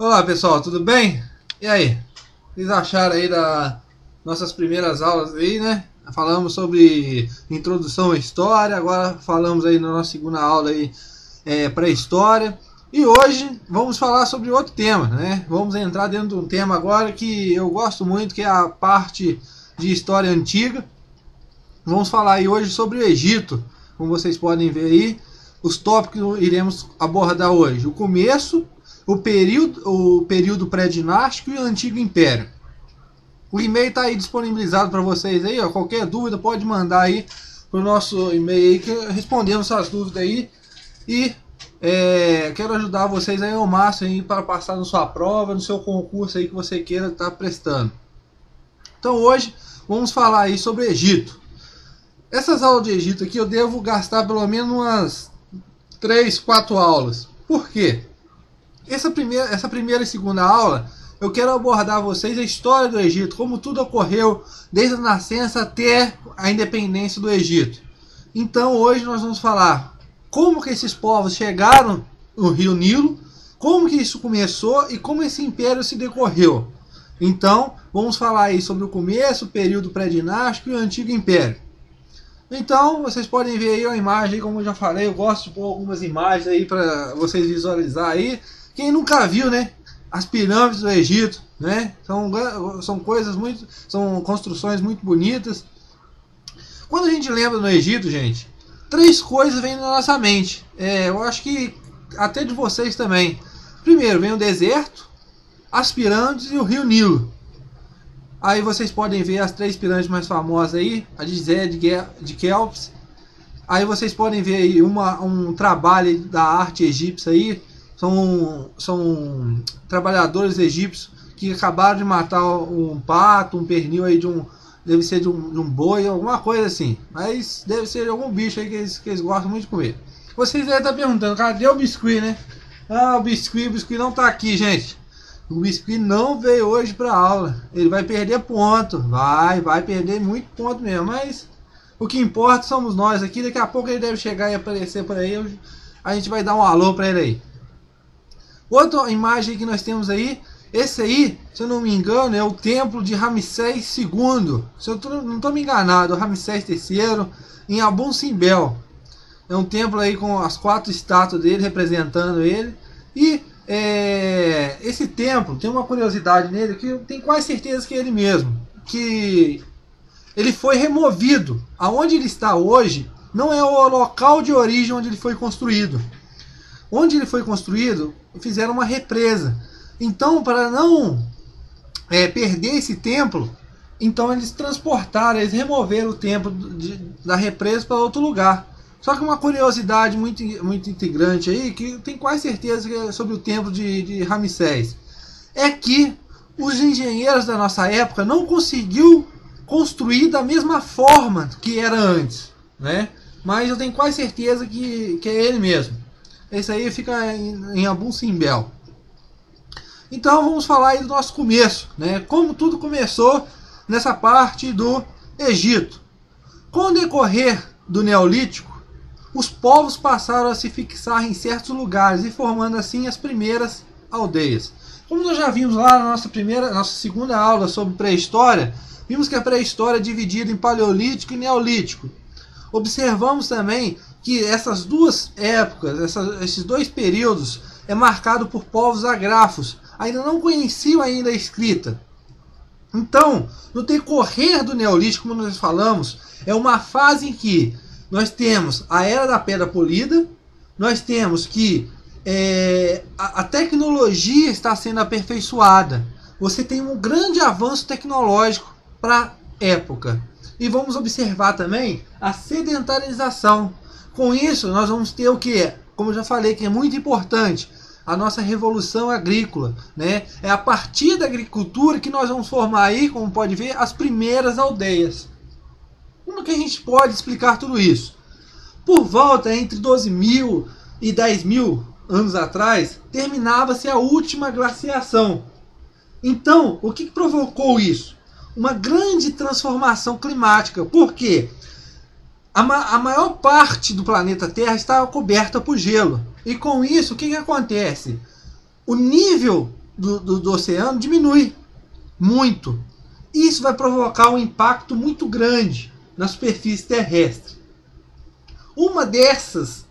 Olá pessoal, tudo bem? E aí? Vocês acharam aí das nossas primeiras aulas aí, né? Falamos sobre introdução à história, agora falamos aí na nossa segunda aula aí, pré-história. E hoje vamos falar sobre outro tema, né? Vamos entrar dentro de um tema agora que eu gosto muito, que é a parte de história antiga. Vamos falar aí hoje sobre o Egito, como vocês podem ver aí, os tópicos que iremos abordar hoje: o começo, o período pré-dinástico e o Antigo Império. O e-mail está aí disponibilizado para vocês aí, ó. Qualquer dúvida pode mandar aí pro nosso e-mail aí que respondemos essas dúvidas aí. E quero ajudar vocês aí ao máximo aí para passar na sua prova, no seu concurso aí que você queira estar prestando. Então hoje vamos falar aí sobre o Egito. Essas aulas de Egito aqui eu devo gastar pelo menos umas 3, 4 aulas. Por quê? Essa primeira e segunda aula eu quero abordar a vocês a história do Egito, como tudo ocorreu desde a nascença até a independência do Egito. Então hoje nós vamos falar como que esses povos chegaram no Rio Nilo, como que isso começou e como esse império se decorreu. Então vamos falar aí sobre o começo, o período pré-dinástico e o Antigo Império. Então, vocês podem ver aí a imagem, como eu já falei, eu gosto de pôr algumas imagens aí para vocês visualizar aí. Quem nunca viu, né, as pirâmides do Egito, né? São coisas muito, são construções muito bonitas. Quando a gente lembra no Egito, gente, 3 coisas vêm na nossa mente. Eu acho que até de vocês também. Primeiro, vem o deserto, as pirâmides e o Rio Nilo. Aí vocês podem ver as 3 pirâmides mais famosas aí, a de Gizé de Kelps. Aí vocês podem ver aí um trabalho da arte egípcia aí. São trabalhadores egípcios que acabaram de matar um pato, um pernil aí deve ser de um boi, alguma coisa assim. Mas deve ser de algum bicho aí que eles gostam muito de comer. Vocês devem estar perguntando, cadê o biscuit, né? Ah, o biscuit não tá aqui, gente. O Biscuit não veio hoje para aula. Ele vai perder ponto. Vai perder muito ponto mesmo. Mas o que importa somos nós aqui. Daqui a pouco ele deve chegar e aparecer por aí. A gente vai dar um alô para ele aí. Outra imagem que nós temos aí. Esse aí, se eu não me engano, é o templo de Ramsés II. Se eu não estou me enganado, Ramsés III em Abu Simbel. É um templo aí com as 4 estátuas dele representando ele. E esse templo tem uma curiosidade nele que eu tenho quase certeza que é ele mesmo, que ele foi removido. Aonde ele está hoje não é o local de origem onde ele foi construído. Onde ele foi construído, fizeram uma represa. Então, para não perder esse templo, então eles eles removeram o templo da represa para outro lugar. Só que uma curiosidade muito integrante aí, que eu tenho quase certeza que é sobre o templo de Ramsés, é que os engenheiros da nossa época não conseguiu construir da mesma forma que era antes, né? Mas eu tenho quase certeza que é ele mesmo. Esse aí fica em Abu Simbel. Então vamos falar aí do nosso começo, né? Como tudo começou nessa parte do Egito. Com o decorrer do Neolítico, os povos passaram a se fixar em certos lugares e formando assim as primeiras aldeias. Como nós já vimos lá na nossa segunda aula sobre pré-história, vimos que a pré-história é dividida em paleolítico e neolítico. Observamos também que essas duas épocas, esses 2 períodos, é marcado por povos agráfos, ainda não conheciam ainda a escrita. Então, no decorrer do Neolítico, como nós falamos, é uma fase em que nós temos a Era da Pedra Polida, nós temos que a tecnologia está sendo aperfeiçoada. Você tem um grande avanço tecnológico para a época. E vamos observar também a sedentarização. Com isso, nós vamos ter o que? Como eu já falei, que é muito importante, a nossa revolução agrícola, né? É a partir da agricultura que nós vamos formar aí, como pode ver, as primeiras aldeias. Como que a gente pode explicar tudo isso? Por volta entre 12.000 e 10.000 anos atrás, terminava-se a última glaciação. Então, o que provocou isso? Uma grande transformação climática. Por quê? A maior parte do planeta Terra estava coberta por gelo. E com isso, o que acontece? O nível do oceano diminui muito. Isso vai provocar um impacto muito grande na superfície terrestre. Uma dessas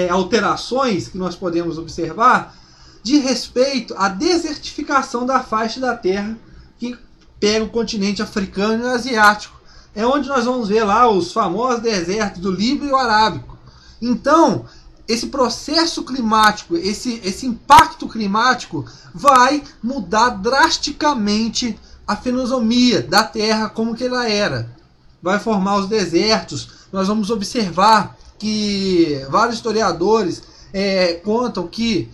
alterações que nós podemos observar diz respeito à desertificação da faixa da Terra que pega o continente africano e asiático. É onde nós vamos ver lá os famosos desertos do Líbano e o Arábico. Então, esse processo climático, esse impacto climático vai mudar drasticamente a fisionomia da Terra como que ela era. Vai formar os desertos. Nós vamos observar que vários historiadores contam que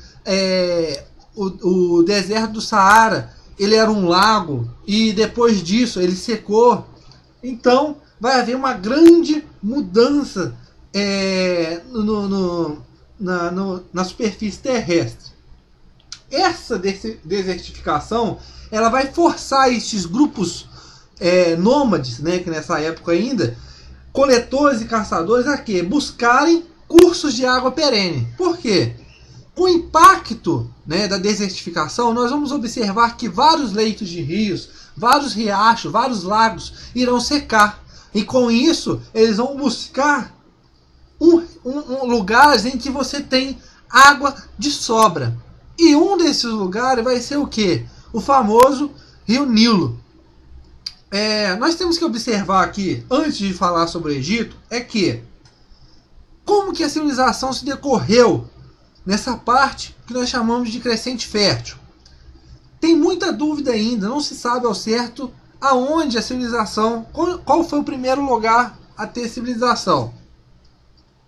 o deserto do Saara ele era um lago e depois disso ele secou. Então vai haver uma grande mudança na superfície terrestre. Essa desertificação ela vai forçar esses grupos nômades, né, que nessa época ainda, coletores e caçadores, a quê? Buscarem cursos de água perene. Por quê? Com o impacto, né, da desertificação, nós vamos observar que vários leitos de rios, vários riachos, vários lagos irão secar. E com isso, eles vão buscar lugares em que você tem água de sobra. E um desses lugares vai ser o quê? O famoso Rio Nilo. Nós temos que observar aqui, antes de falar sobre o Egito, que como que a civilização se decorreu nessa parte que nós chamamos de crescente fértil. Tem muita dúvida ainda, não se sabe ao certo aonde a civilização, qual foi o primeiro lugar a ter civilização.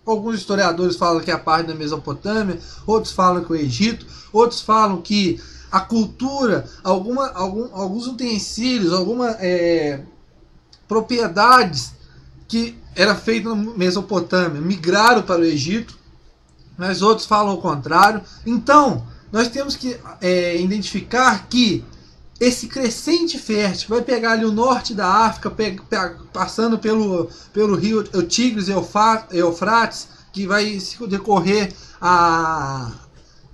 Alguns historiadores falam que é a parte da Mesopotâmia, outros falam que é o Egito, outros falam que a cultura, alguns utensílios, algumas propriedades que era feita na Mesopotâmia migraram para o Egito, mas outros falam o contrário. Então, nós temos que identificar que esse crescente fértil vai pegar ali o norte da África, passando pelo rio Tigres e Eufrates, que vai se decorrer a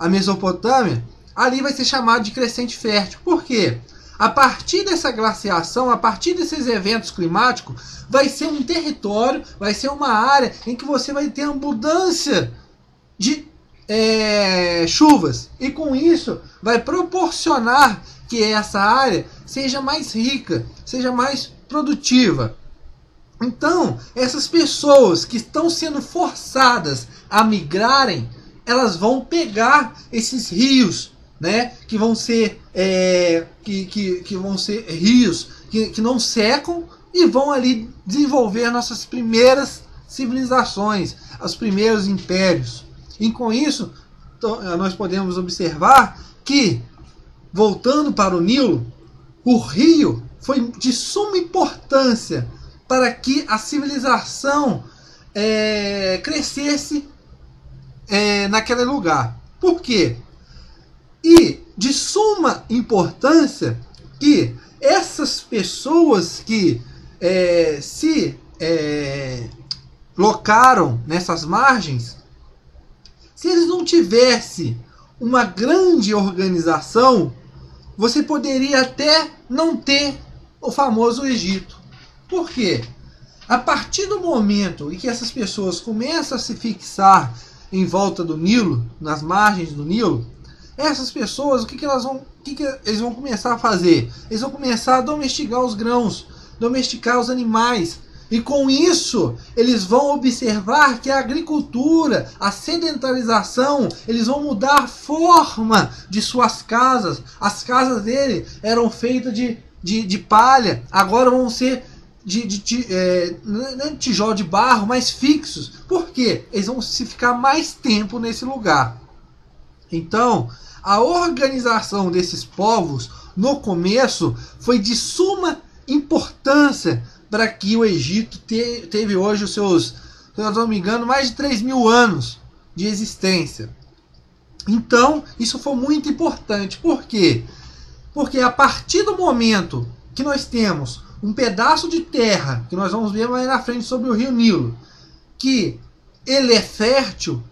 Mesopotâmia, ali vai ser chamado de crescente fértil. Por quê? A partir dessa glaciação, a partir desses eventos climáticos, vai ser um território, vai ser uma área em que você vai ter abundância de chuvas. E com isso vai proporcionar que essa área seja mais rica, seja mais produtiva. Então, essas pessoas que estão sendo forçadas a migrarem, elas vão pegar esses rios, né, que vão ser que vão ser rios que não secam e vão ali desenvolver nossas primeiras civilizações, os primeiros impérios. E com isso, nós podemos observar que, voltando para o Nilo, o rio foi de suma importância para que a civilização crescesse naquele lugar. Por quê? E de suma importância que essas pessoas que se locaram nessas margens, se eles não tivessem uma grande organização, você poderia até não ter o famoso Egito. Por quê? A partir do momento em que essas pessoas começam a se fixar em volta do Nilo, nas margens do Nilo, essas pessoas, o que eles vão começar a fazer? Eles vão começar a domesticar os grãos, domesticar os animais. E com isso, eles vão observar que a agricultura, a sedentarização, eles vão mudar a forma de suas casas. As casas dele eram feitas de palha, agora vão ser não de tijolo, de barro, mas fixos. Por quê? Eles vão ficar mais tempo nesse lugar. Então, a organização desses povos, no começo, foi de suma importância para que o Egito teve hoje os seus, se eu não me engano, mais de 3.000 anos de existência. Então, isso foi muito importante. Por quê? Porque a partir do momento que nós temos um pedaço de terra, que nós vamos ver mais na frente sobre o Rio Nilo, que ele é fértil,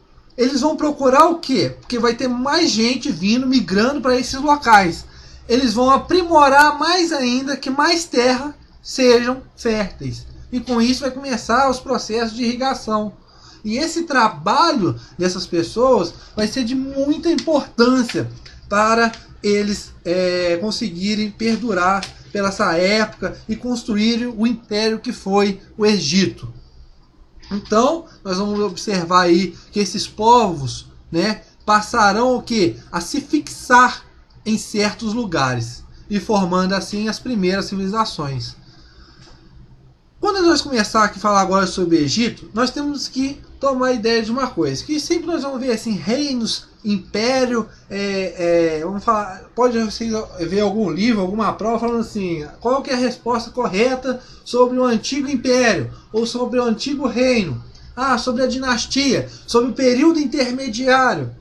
eles vão procurar o quê? Porque vai ter mais gente vindo, migrando para esses locais. Eles vão aprimorar mais ainda que mais terra sejam férteis. E com isso vai começar os processos de irrigação. E esse trabalho dessas pessoas vai ser de muita importância para eles conseguirem perdurar pela essa época e construírem o império que foi o Egito. Então, nós vamos observar aí que esses povos, né, passarão o quê? A se fixar em certos lugares e formando assim as primeiras civilizações. Quando nós começar aqui a falar agora sobre o Egito, nós temos que tomar ideia de uma coisa, que sempre nós vamos ver assim, reinos, império, vamos falar, pode vocês ver algum livro, alguma prova falando assim, qual que é a resposta correta sobre o antigo império, ou sobre o antigo reino, sobre a dinastia, sobre o período intermediário.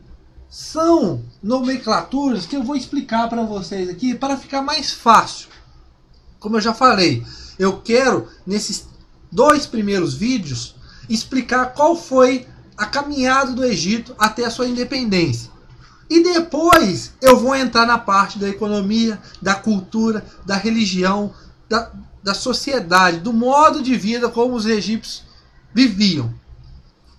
São nomenclaturas que eu vou explicar para vocês aqui, para ficar mais fácil. Como eu já falei, eu quero, nesses 2 primeiros vídeos, explicar qual foi a caminhada do Egito até a sua independência. E depois eu vou entrar na parte da economia, da cultura, da religião, da sociedade, do modo de vida como os egípcios viviam.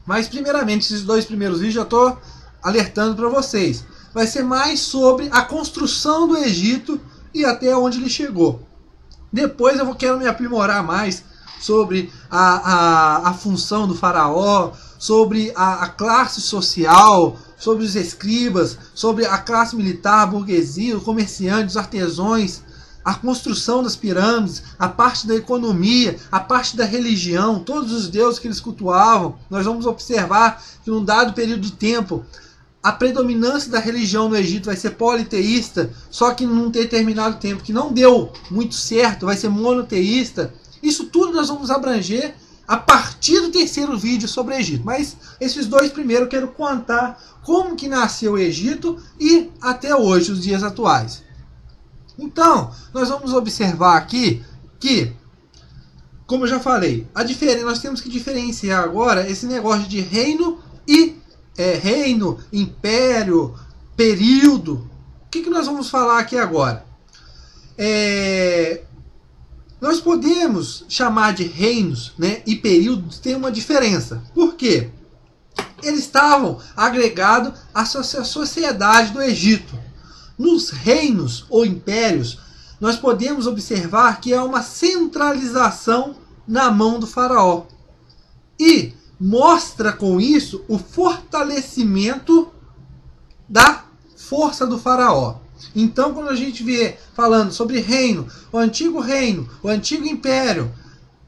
Mas primeiramente, esses 2 primeiros vídeos eu estou alertando para vocês. Vai ser mais sobre a construção do Egito e até onde ele chegou. Depois eu quero me aprimorar mais sobre a função do faraó, sobre a classe social, sobre os escribas, sobre a classe militar, a burguesia, os comerciantes, os artesãos, a construção das pirâmides, a parte da economia, a parte da religião, todos os deuses que eles cultuavam. Nós vamos observar que num dado período de tempo, a predominância da religião no Egito vai ser politeísta, só que num determinado tempo que não deu muito certo, vai ser monoteísta. Isso tudo nós vamos abranger a partir do 3º vídeo sobre o Egito. Mas esses 2 primeiros eu quero contar como que nasceu o Egito e até hoje, os dias atuais. Então, nós vamos observar aqui que, como eu já falei, nós temos que diferenciar agora esse negócio de reino e reino, império, período. O que nós vamos falar aqui agora? Nós podemos chamar de reinos, né, e períodos, tem uma diferença. Por quê? Eles estavam agregados à sociedade do Egito. Nos reinos ou impérios, nós podemos observar que há uma centralização na mão do faraó. E mostra com isso o fortalecimento da força do faraó. Então, quando a gente vê falando sobre reino, o antigo império,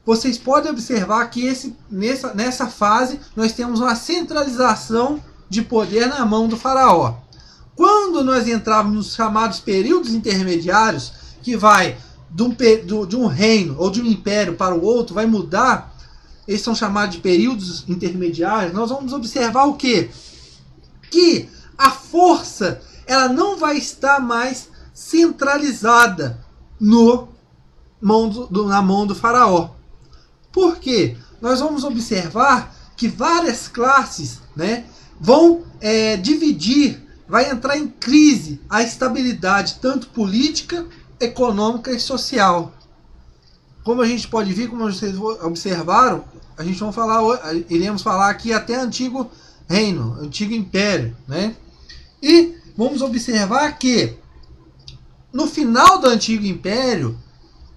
vocês podem observar que nessa fase nós temos uma centralização de poder na mão do faraó. Quando nós entrarmos nos chamados períodos intermediários, que vai de um reino ou de um império para o outro, vai mudar, eles são chamados de períodos intermediários, nós vamos observar o quê? Que a força ela não vai estar mais centralizada na mão do faraó. Por quê? Nós vamos observar que várias classes, né, vão dividir, vai entrar em crise a estabilidade tanto política, econômica e social. Como a gente pode ver, como vocês observaram, iremos falar aqui até antigo reino, antigo império, né? E vamos observar que no final do antigo império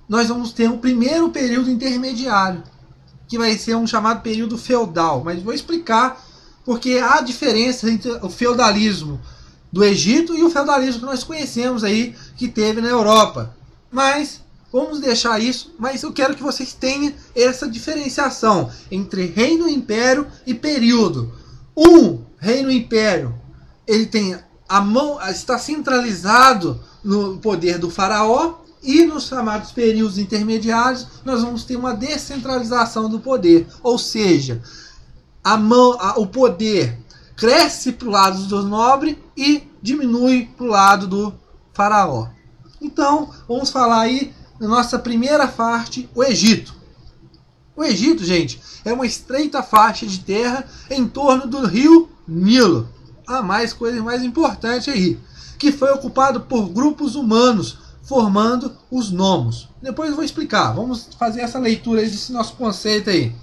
nós vamos ter o primeiro período intermediário, que vai ser um chamado período feudal. Mas vou explicar porque há diferença entre o feudalismo do Egito e o feudalismo que nós conhecemos aí, que teve na Europa. Mas vamos deixar isso, mas eu quero que vocês tenham essa diferenciação entre reino, império e período. Reino e império, ele tem a mão, está centralizado no poder do faraó, e nos chamados períodos intermediários nós vamos ter uma descentralização do poder, ou seja, o poder cresce para o lado dos nobres e diminui para o lado do faraó. Então vamos falar aí na nossa primeira parte, o Egito. O Egito, gente, é uma estreita faixa de terra em torno do rio Nilo. A coisa mais importante aí, que foi ocupado por grupos humanos, formando os nomos. Depois eu vou explicar, vamos fazer essa leitura desse nosso conceito aí.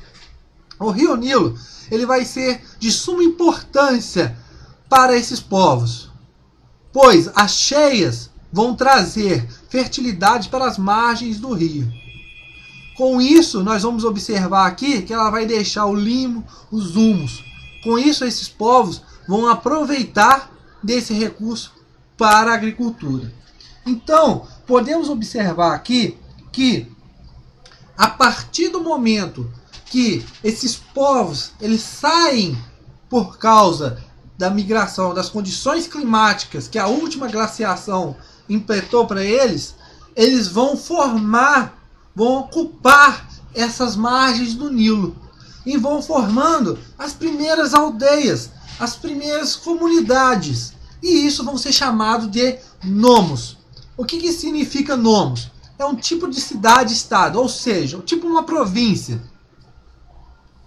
O rio Nilo, ele vai ser de suma importância para esses povos, pois as cheias vão trazer fertilidade para as margens do rio. Com isso, nós vamos observar aqui que ela vai deixar o limo, os humus. Com isso, esses povos vão aproveitar desse recurso para a agricultura. Então, podemos observar aqui que a partir do momento que esses povos eles saem por causa da migração, das condições climáticas que a última glaciação implementou para eles, eles vão vão ocupar essas margens do Nilo e vão formando as primeiras aldeias, as primeiras comunidades, e isso vão ser chamados de nomos. O que significa nomos? É um tipo de cidade-estado, ou seja, tipo uma província.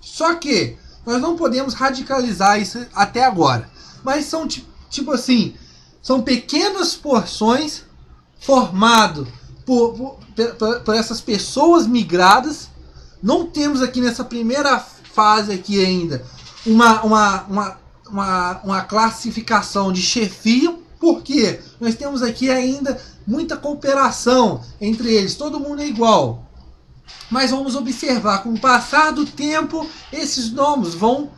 Só que nós não podemos radicalizar isso até agora, mas são tipo assim, são pequenas porções formadas por essas pessoas migradas. Não temos aqui nessa primeira fase aqui ainda uma classificação de chefia, porque nós temos aqui ainda muita cooperação entre eles, todo mundo é igual. Mas vamos observar, com o passar do tempo, esses nomes vão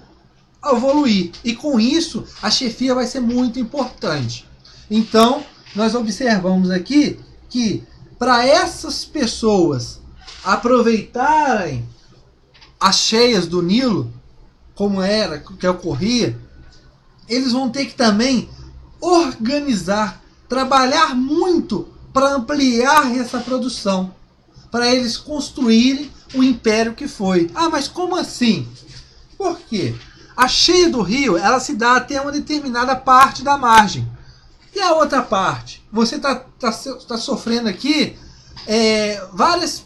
evoluir, e com isso a chefia vai ser muito importante. Então, nós observamos aqui que para essas pessoas aproveitarem as cheias do Nilo, como era que ocorria, eles vão ter que também organizar, trabalhar muito para ampliar essa produção, para eles construírem o império que foi. Ah, mas como assim? Por quê? A cheia do rio, ela se dá até uma determinada parte da margem. E a outra parte? Você tá sofrendo aqui, várias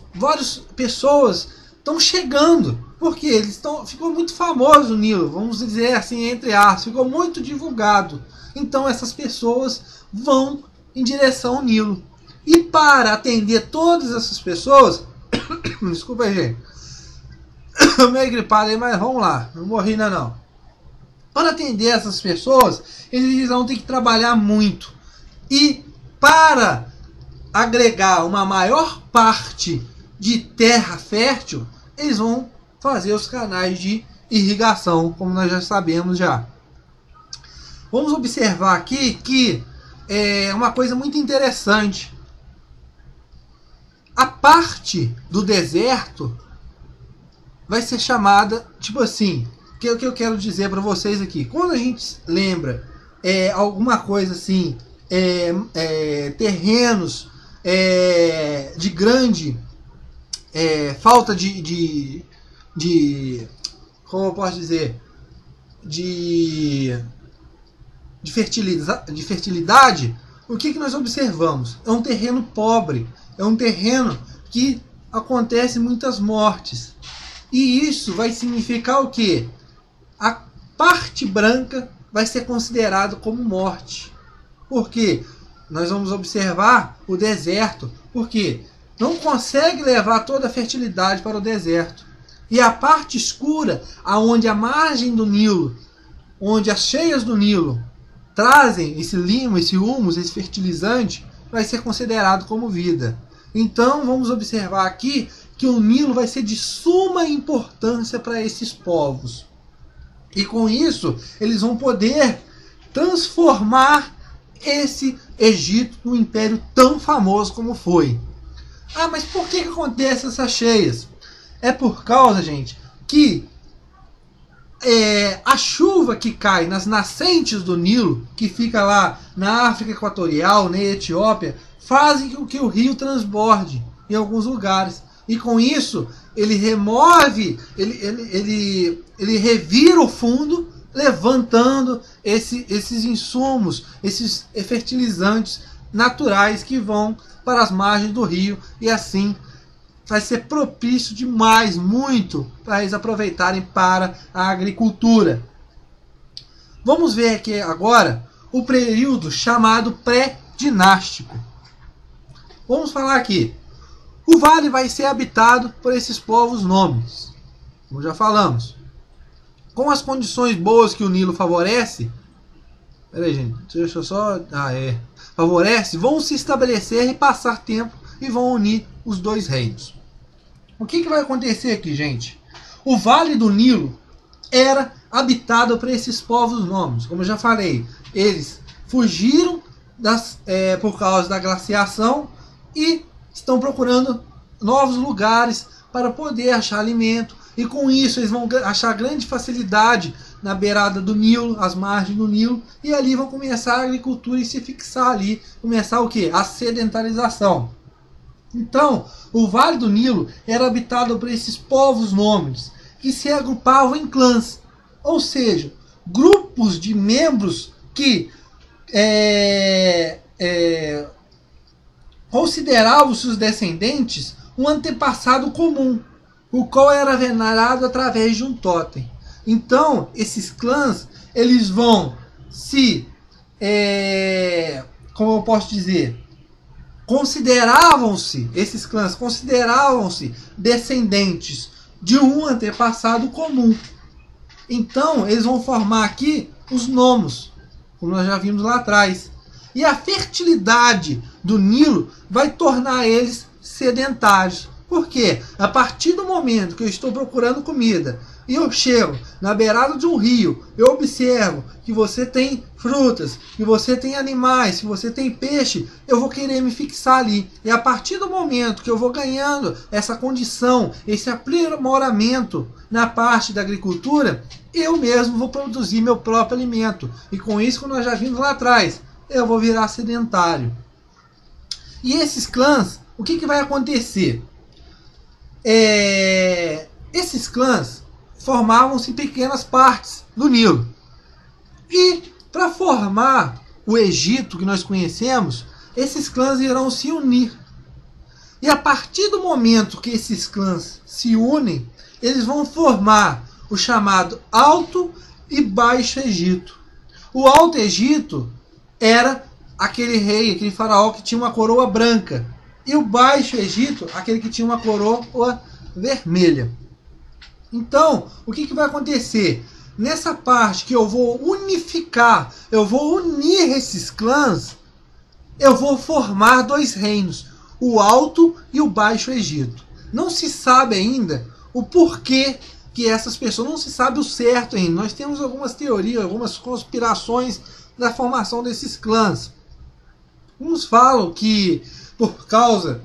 pessoas estão chegando, porque ficou muito famoso o Nilo, vamos dizer assim, entre aspas, ficou muito divulgado. Então essas pessoas vão em direção ao Nilo. E para atender todas essas pessoas, desculpa aí, gente, eu meio gripado aí, mas vamos lá, não morri ainda não. Para atender essas pessoas, eles vão ter que trabalhar muito. E para agregar uma maior parte de terra fértil, eles vão fazer os canais de irrigação, como nós já sabemos já. Vamos observar aqui que é uma coisa muito interessante. A parte do deserto vai ser chamada, tipo assim, o que eu quero dizer para vocês aqui. Quando a gente lembra alguma coisa assim, terrenos de grande falta de como eu posso dizer, de fertilidade, o que nós observamos? É um terreno pobre, é um terreno que acontece muitas mortes. E isso vai significar o quê? A parte branca vai ser considerada como morte. Porque nós vamos observar o deserto, porque não consegue levar toda a fertilidade para o deserto. E a parte escura, aonde a margem do Nilo, onde as cheias do Nilo trazem esse limo, esse humus, esse fertilizante, vai ser considerado como vida. Então vamos observar aqui que o Nilo vai ser de suma importância para esses povos. E com isso eles vão poder transformar esse Egito num império tão famoso como foi. Ah, mas por que acontecem essas cheias? É por causa, gente, que a chuva que cai nas nascentes do Nilo, que fica lá na África Equatorial, na Etiópia, fazem com que o rio transborde em alguns lugares. E com isso, ele remove, ele revira o fundo, levantando esses insumos, esses fertilizantes naturais que vão para as margens do rio, e assim vai ser propício demais, muito, para eles aproveitarem para a agricultura. Vamos ver aqui agora o período chamado pré-dinástico. Vamos falar aqui. O vale vai ser habitado por esses povos nômades, como já falamos. Com as condições boas que o Nilo favorece, peraí, gente, deixa eu só... favorece, vão se estabelecer e passar tempo e vão unir os dois reinos. O que vai acontecer aqui, gente? O Vale do Nilo era habitado por esses povos nômades. Como eu já falei, eles fugiram por causa da glaciação e estão procurando novos lugares para poder achar alimento. E com isso eles vão achar grande facilidade na beirada do Nilo, às margens do Nilo, e ali vão começar a agricultura e se fixar ali. Começar o quê? A sedentarização. Então, o Vale do Nilo era habitado por esses povos nômades, que se agrupavam em clãs, ou seja, grupos de membros que consideravam seus descendentes um antepassado comum, o qual era venerado através de um totem. Então, esses clãs, eles vão se, como eu posso dizer, esses clãs consideravam-se descendentes de um antepassado comum. Então, eles vão formar aqui os nomos, como nós já vimos lá atrás. E a fertilidade do Nilo vai tornar eles sedentários. Por quê? A partir do momento que eu estou procurando comida e eu chego na beirada de um rio, eu observo que você tem frutas, que você tem animais, que você tem peixe, eu vou querer me fixar ali. E a partir do momento que eu vou ganhando essa condição, esse aprimoramento na parte da agricultura, eu mesmo vou produzir meu próprio alimento. E com isso, como nós já vimos lá atrás, eu vou virar sedentário. E esses clãs, o que vai acontecer? Esses clãs formavam-se em pequenas partes do Nilo. E para formar o Egito que nós conhecemos, esses clãs irão se unir. E a partir do momento que esses clãs se unem, eles vão formar o chamado Alto e Baixo Egito. O Alto Egito era aquele rei, aquele faraó que tinha uma coroa branca. E o Baixo Egito, aquele que tinha uma coroa vermelha. Então, o que vai acontecer? Nessa parte que eu vou unificar, eu vou unir esses clãs, eu vou formar dois reinos, o Alto e o Baixo Egito. Não se sabe ainda o porquê que essas pessoas, não se sabe o certo ainda. Nós temos algumas teorias, algumas conspirações da formação desses clãs. Uns falam que por causa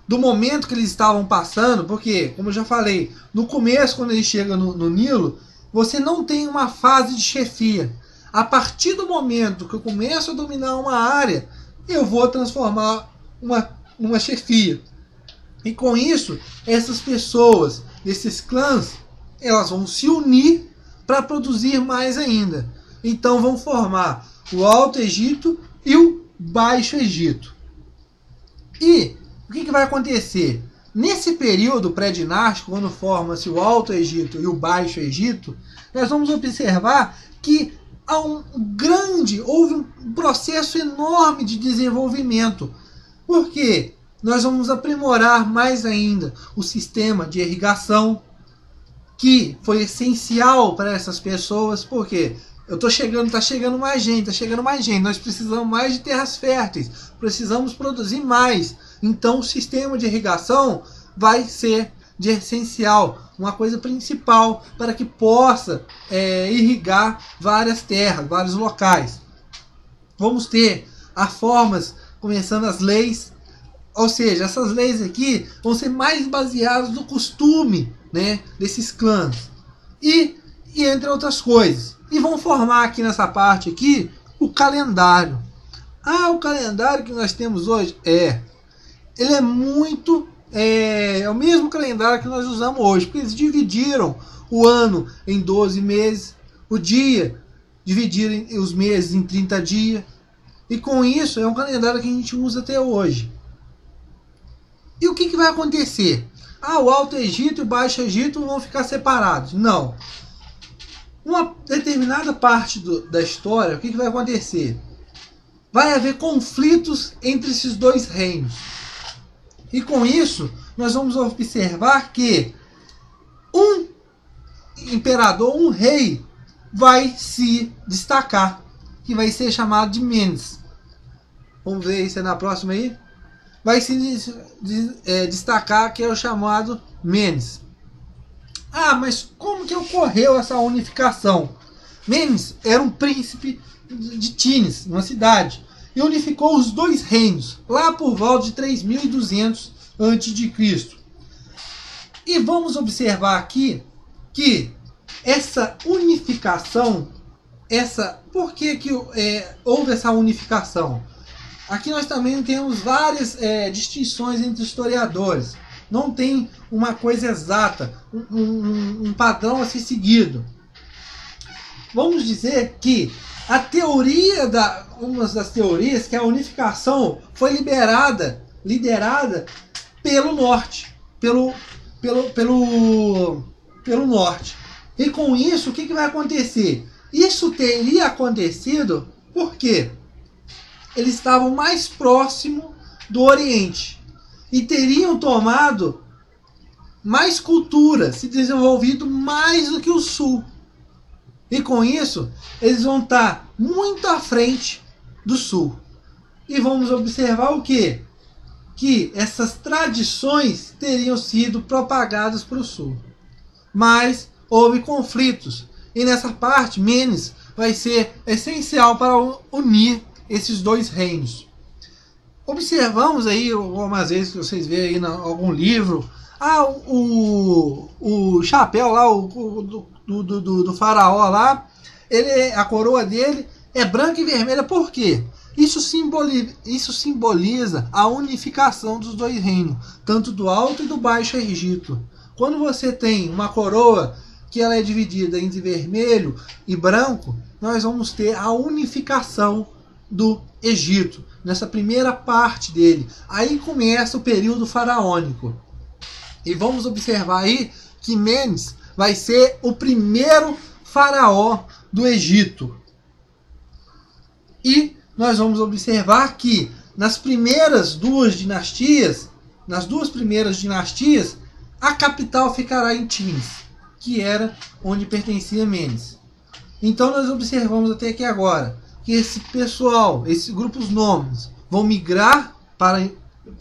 do momento que eles estavam passando, porque, como eu já falei, no começo, quando eles chegam no Nilo, você não tem uma fase de chefia. A partir do momento que eu começo a dominar uma área, eu vou transformar uma chefia. E com isso, essas pessoas, esses clãs, elas vão se unir para produzir mais ainda. Então vão formar o Alto Egito e o Baixo Egito. E o que vai acontecer? Nesse período pré-dinástico, quando forma-se o Alto Egito e o Baixo Egito, nós vamos observar que houve um processo enorme de desenvolvimento. Por quê? Nós vamos aprimorar mais ainda o sistema de irrigação, que foi essencial para essas pessoas. Por quê? Está chegando mais gente, nós precisamos mais de terras férteis, precisamos produzir mais. Então o sistema de irrigação vai ser de essencial, uma coisa principal para que possa irrigar várias terras, vários locais. Vamos ter as formas, começando as leis, ou seja, essas leis aqui vão ser mais baseadas no costume, né, desses clãs e entre outras coisas. E vão formar aqui nessa parte aqui o calendário. O calendário que nós temos hoje ele é muito o mesmo calendário que nós usamos hoje, porque eles dividiram o ano em 12 meses, o dia dividiram os meses em 30 dias, e com isso é um calendário que a gente usa até hoje. E o que vai acontecer? Ah, o Alto Egito e o Baixo Egito vão ficar separados. Não. Uma determinada parte da história, o que vai acontecer? Vai haver conflitos entre esses dois reinos. E com isso, nós vamos observar que um imperador, um rei, vai se destacar, que vai ser chamado de Mênés. Vamos ver isso na próxima aí. Vai se destacar, que é o chamado Mênés. Ah, mas como que ocorreu essa unificação? Mênés era um príncipe de Tines, uma cidade, e unificou os dois reinos, lá por volta de 3200 a.C. E vamos observar aqui que essa unificação, por que houve essa unificação? Aqui nós também temos várias distinções entre historiadores. Não tem uma coisa exata, um padrão a ser seguido. Vamos dizer que a teoria uma das teorias, que a unificação foi liderada pelo norte, pelo norte. E com isso, o que vai acontecer? Isso teria acontecido porque eles estavam mais próximos do Oriente e teriam tomado mais cultura, se desenvolvido mais do que o Sul. E com isso, eles vão estar muito à frente do Sul. E vamos observar o quê? Que essas tradições teriam sido propagadas para o Sul. Mas houve conflitos. E nessa parte, Mênés vai ser essencial para unir esses dois reinos. Observamos aí, algumas vezes que vocês veem aí em algum livro, o chapéu lá, do faraó lá, a coroa dele é branca e vermelha. Por quê? Isso simboliza a unificação dos dois reinos, tanto do Alto e do Baixo Egito. Quando você tem uma coroa que ela é dividida entre vermelho e branco, nós vamos ter a unificação do Egito, nessa primeira parte dele. Aí começa o período faraônico. E vamos observar aí que Mênés vai ser o primeiro faraó do Egito. E nós vamos observar que nas duas primeiras dinastias, a capital ficará em Tines, que era onde pertencia Mênés. Então nós observamos até aqui agora que esse pessoal, esses grupos nômades, vão migrar para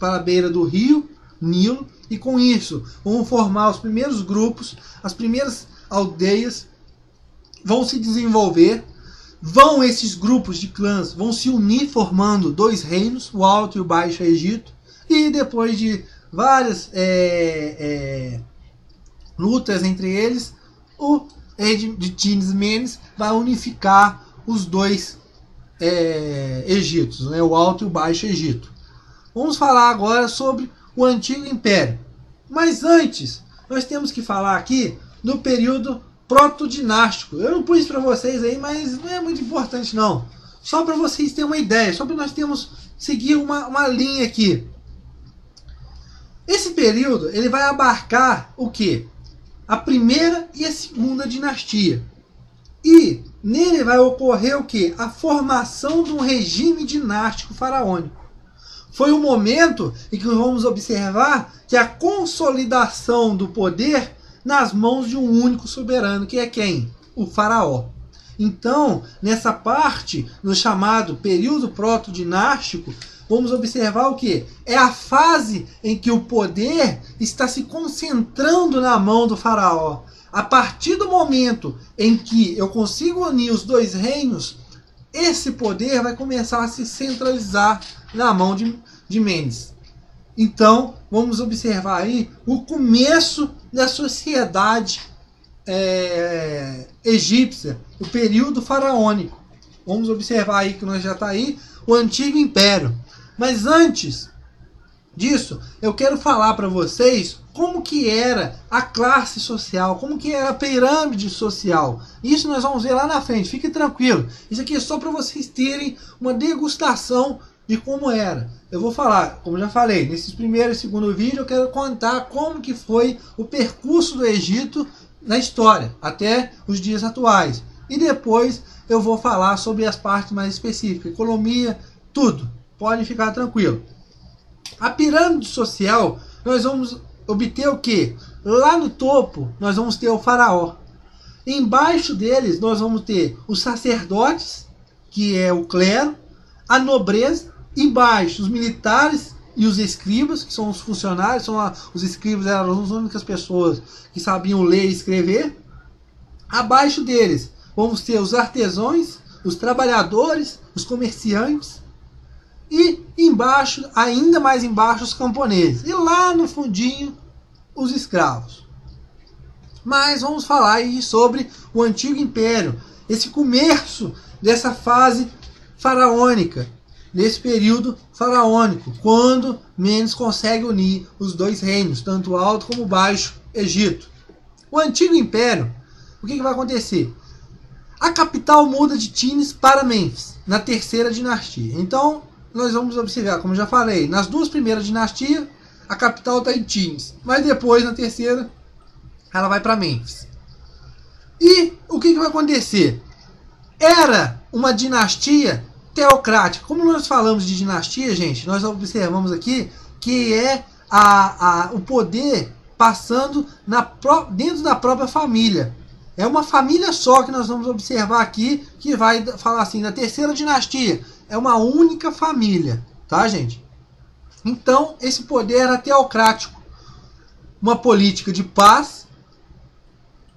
a beira do rio Nilo, e com isso vão formar os primeiros grupos, as primeiras aldeias vão se desenvolver, esses grupos de clãs vão se unir formando dois reinos, o Alto e o Baixo Egito, e depois de várias lutas entre eles, o rei de Tines, Mênés, vai unificar os dois Egitos, né, o Alto e o Baixo Egito. Vamos falar agora sobre o Antigo Império. Mas antes, nós temos que falar aqui do período protodinástico. Eu não pus para vocês aí, mas não é muito importante não. Só para vocês terem uma ideia, só para nós seguir uma linha aqui. Esse período ele vai abarcar o quê? A primeira e a segunda dinastia. E nele vai ocorrer o quê? A formação de um regime dinástico faraônico. Foi o momento em que vamos observar que a consolidação do poder nas mãos de um único soberano, que é quem? O faraó. Então, nessa parte, no chamado período protodinástico, vamos observar o que? É a fase em que o poder está se concentrando na mão do faraó. A partir do momento em que eu consigo unir os dois reinos, esse poder vai começar a se centralizar na mão de Mênés. Então, vamos observar aí o começo da sociedade egípcia, o período faraônico. Vamos observar aí que nós já está aí o Antigo Império. Mas antes disso, eu quero falar para vocês como que era a classe social, como que era a pirâmide social. Isso nós vamos ver lá na frente, fique tranquilo. Isso aqui é só para vocês terem uma degustação e como era. Eu vou falar, como já falei, nesses primeiro e segundo vídeo eu quero contar como que foi o percurso do Egito na história, até os dias atuais. E depois eu vou falar sobre as partes mais específicas, economia, tudo. Pode ficar tranquilo. A pirâmide social, nós vamos obter o quê? Lá no topo, nós vamos ter o faraó. Embaixo deles, nós vamos ter os sacerdotes, que é o clero, a nobreza. Embaixo, os militares e os escribas, que são os funcionários. Os escribas eram as únicas pessoas que sabiam ler e escrever. Abaixo deles, vamos ter os artesãos, os trabalhadores, os comerciantes. E embaixo, ainda mais embaixo, os camponeses. E lá no fundinho, os escravos. Mas vamos falar aí sobre o Antigo Império. Esse começo dessa fase faraônica. Nesse período faraônico. Quando Mênesis consegue unir os dois reinos. Tanto o Alto como o Baixo Egito. O Antigo Império. O que vai acontecer? A capital muda de Tinis para Mênfis. Na terceira dinastia. Então nós vamos observar, como já falei, nas duas primeiras dinastias, a capital está em Tinis. Mas depois, na terceira, ela vai para Mênfis. E o que vai acontecer? Era uma dinastia teocrática. Como nós falamos de dinastia, gente, nós observamos aqui que é o poder passando dentro da própria família. É uma família só que nós vamos observar aqui, que vai falar assim, na terceira dinastia, é uma única família, tá, gente? Então, esse poder era teocrático. Uma política de paz,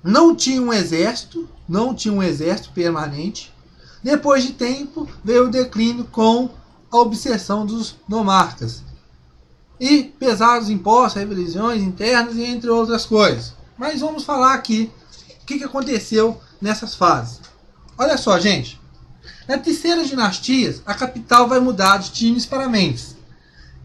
não tinha um exército permanente. Depois de tempo, veio o declínio com a obsessão dos nomarcas. E pesados impostos, rebeliões internas e entre outras coisas. Mas vamos falar aqui o que aconteceu nessas fases. Olha só, gente. Na terceira dinastia, a capital vai mudar de Tinis para Mênfis.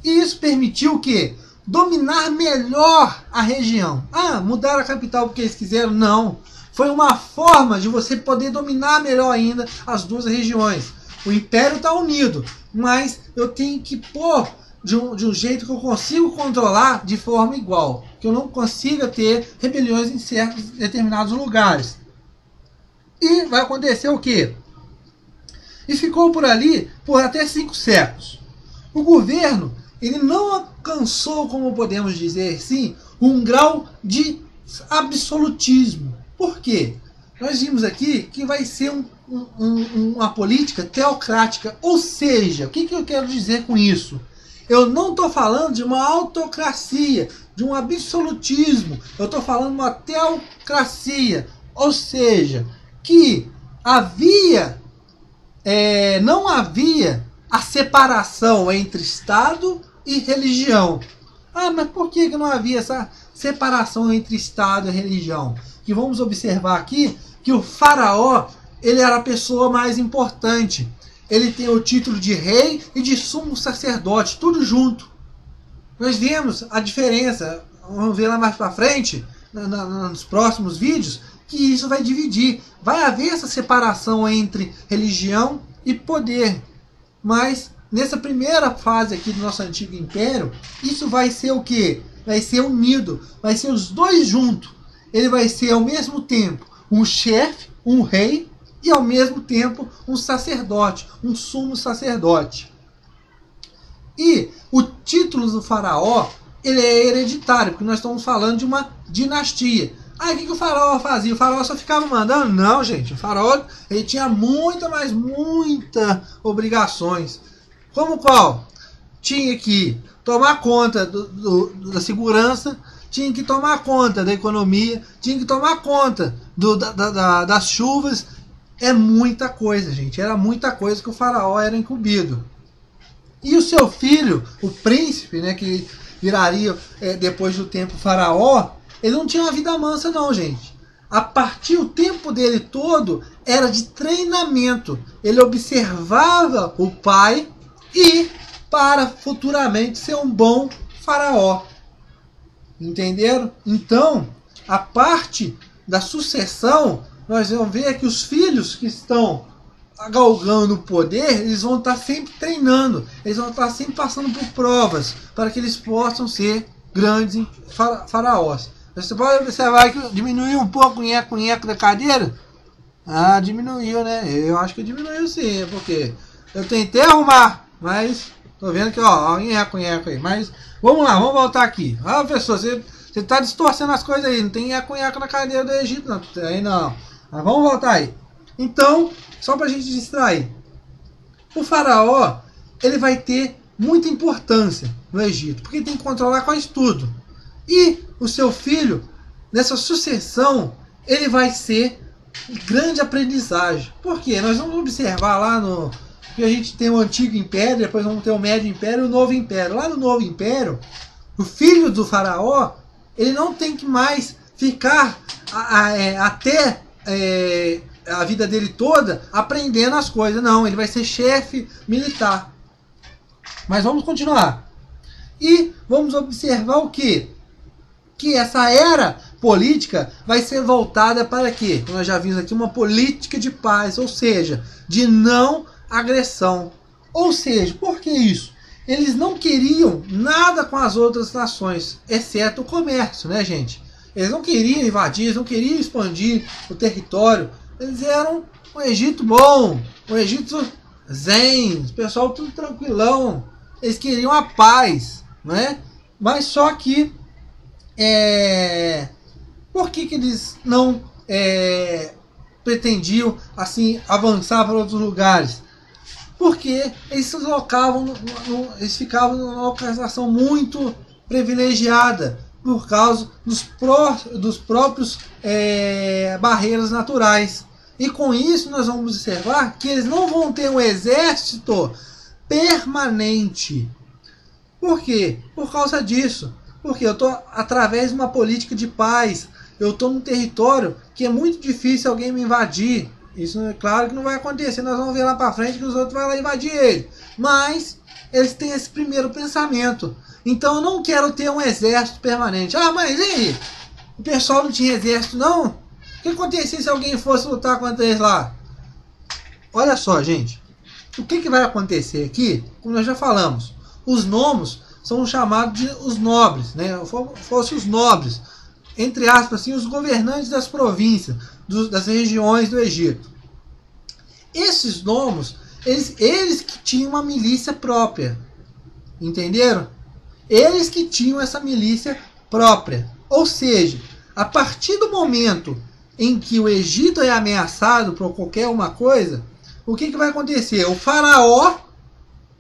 E isso permitiu o quê? Dominar melhor a região. Ah, mudaram a capital porque eles quiseram? Não. Foi uma forma de você poder dominar melhor ainda as duas regiões. O império está unido, mas eu tenho que pôr de um jeito que eu consigo controlar de forma igual. Que eu não consiga ter rebeliões em certos determinados lugares. E vai acontecer o quê? E ficou por ali por até 5 séculos. O governo ele não alcançou, como podemos dizer assim, um grau de absolutismo. Por quê? Nós vimos aqui que vai ser uma política teocrática. Ou seja, o que eu quero dizer com isso? Eu não estou falando de uma autocracia, de um absolutismo. Eu estou falando de uma teocracia. Ou seja, que não havia a separação entre Estado e religião. Ah, mas por que não havia essa separação entre Estado e religião? Que vamos observar aqui que o faraó ele era a pessoa mais importante. Ele tem o título de rei e de sumo sacerdote, tudo junto. Nós vemos a diferença, vamos ver lá mais para frente, nos próximos vídeos, que isso vai dividir. Vai haver essa separação entre religião e poder. Mas nessa primeira fase aqui do nosso antigo império, isso vai ser o quê? Vai ser unido, vai ser os dois juntos. Ele vai ser ao mesmo tempo um chefe, um rei, e ao mesmo tempo um sacerdote, um sumo sacerdote. E o título do faraó, ele é hereditário, porque nós estamos falando de uma dinastia. Aí o que o faraó fazia? O faraó só ficava mandando? Não, gente. O faraó ele tinha muitas obrigações. Como qual? Tinha que tomar conta da segurança, tinha que tomar conta da economia, tinha que tomar conta das chuvas. É muita coisa, gente. Era muita coisa que o faraó era incumbido. E o seu filho, o príncipe, né, que viraria depois do tempo faraó, ele não tinha uma vida mansa não, gente. A partir do tempo dele todo era de treinamento. Ele observava o pai e para futuramente ser um bom faraó. Entenderam? Então, a parte da sucessão, nós vamos ver que os filhos que estão galgando o poder, eles vão estar sempre treinando, eles vão estar sempre passando por provas para que eles possam ser grandes faraós. Você pode observar que diminuiu um pouco o nheco da cadeira? Ah, diminuiu, né? Eu acho que diminuiu sim, porque eu tentei arrumar, mas tô vendo que ó, nheco aí. Mas vamos lá, vamos voltar aqui. Ah, professor, você tá distorcendo as coisas aí, não tem nheco na cadeira do Egito, não. Aí não. Mas vamos voltar aí. Então, só para a gente distrair, o faraó ele vai ter muita importância no Egito, porque ele tem que controlar quase tudo. E o seu filho, nessa sucessão, ele vai ser grande aprendizagem. Por quê? Nós vamos observar lá no que a gente tem o Antigo Império, depois vamos ter o Médio Império e o Novo Império. Lá no Novo Império, o filho do faraó, ele não tem que mais ficar até a vida dele toda aprendendo as coisas. Não, ele vai ser chefe militar. Mas vamos continuar. E vamos observar o quê? Que essa era política vai ser voltada para quê? Nós já vimos aqui uma política de paz, ou seja, de não agressão. Ou seja, por que isso? Eles não queriam nada com as outras nações, exceto o comércio, né, gente? Eles não queriam invadir, eles não queriam expandir o território. Eles eram um Egito bom, um Egito zen, o pessoal tudo tranquilão. Eles queriam a paz, né? Mas só que por que eles não pretendiam assim avançar para outros lugares? Porque eles se locavam, eles ficavam numa localização muito privilegiada por causa dos próprios barreiras naturais. E com isso nós vamos observar que eles não vão ter um exército permanente. Por quê? Por causa disso. Porque eu estou através de uma política de paz. Eu estou num território que é muito difícil alguém me invadir. Isso é claro que não vai acontecer. Nós vamos ver lá para frente que os outros vão lá invadir ele. Mas eles têm esse primeiro pensamento. Então eu não quero ter um exército permanente. Ah, mas e aí? O pessoal não tinha exército não? O que acontecia se alguém fosse lutar contra eles lá? Olha só, gente. O que vai acontecer aqui? Como nós já falamos. Os nomos são chamados de os nobres, né? Fossem os nobres, entre aspas, assim, os governantes das províncias, das regiões do Egito. Esses nomos, eles que tinham uma milícia própria, entenderam? Eles que tinham essa milícia própria. Ou seja, a partir do momento em que o Egito é ameaçado por qualquer uma coisa, o que vai acontecer? O faraó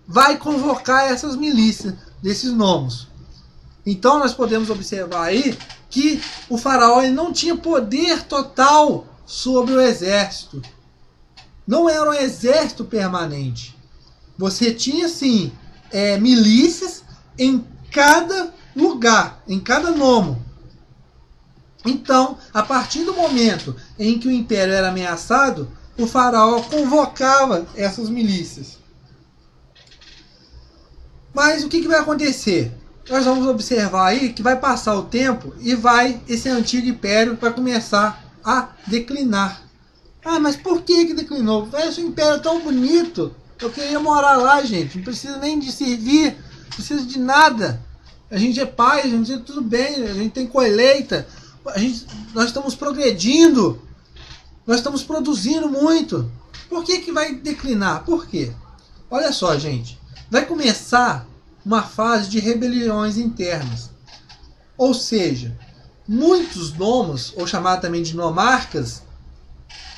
vai convocar essas milícias desses nomos. Então nós podemos observar aí que o faraó ele não tinha poder total sobre o exército. Não era um exército permanente. Você tinha sim milícias em cada lugar, em cada nomo. Então, a partir do momento em que o império era ameaçado, o faraó convocava essas milícias. Mas o que vai acontecer? Nós vamos observar aí que vai passar o tempo e esse antigo império vai começar a declinar. Ah, mas por que declinou? Esse império é tão bonito. Eu queria morar lá, gente. Não precisa nem de servir, não precisa de nada. A gente é paz, a gente é tudo bem, a gente tem colheita. Nós estamos progredindo. Nós estamos produzindo muito. Por que vai declinar? Por quê? Olha só, gente. Vai começar uma fase de rebeliões internas. Ou seja, muitos nomos, ou chamado também de nomarcas,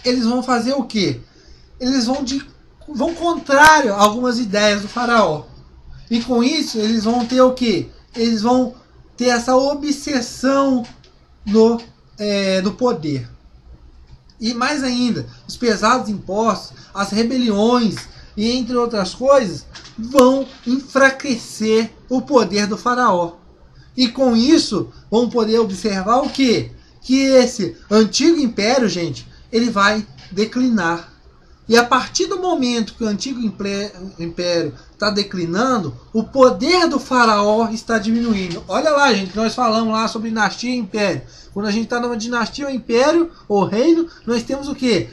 eles vão fazer o quê? Eles vão contrário a algumas ideias do faraó. E com isso, eles vão ter o quê? Eles vão ter essa obsessão do poder. E mais ainda, os pesados impostos, as rebeliões e entre outras coisas vão enfraquecer o poder do faraó. E com isso, vamos poder observar o quê? Que esse antigo império, gente, ele vai declinar. E a partir do momento que o antigo império está declinando, o poder do faraó está diminuindo. Olha lá, gente, nós falamos lá sobre dinastia e império. Quando a gente está numa dinastia ou império ou reino, nós temos o quê?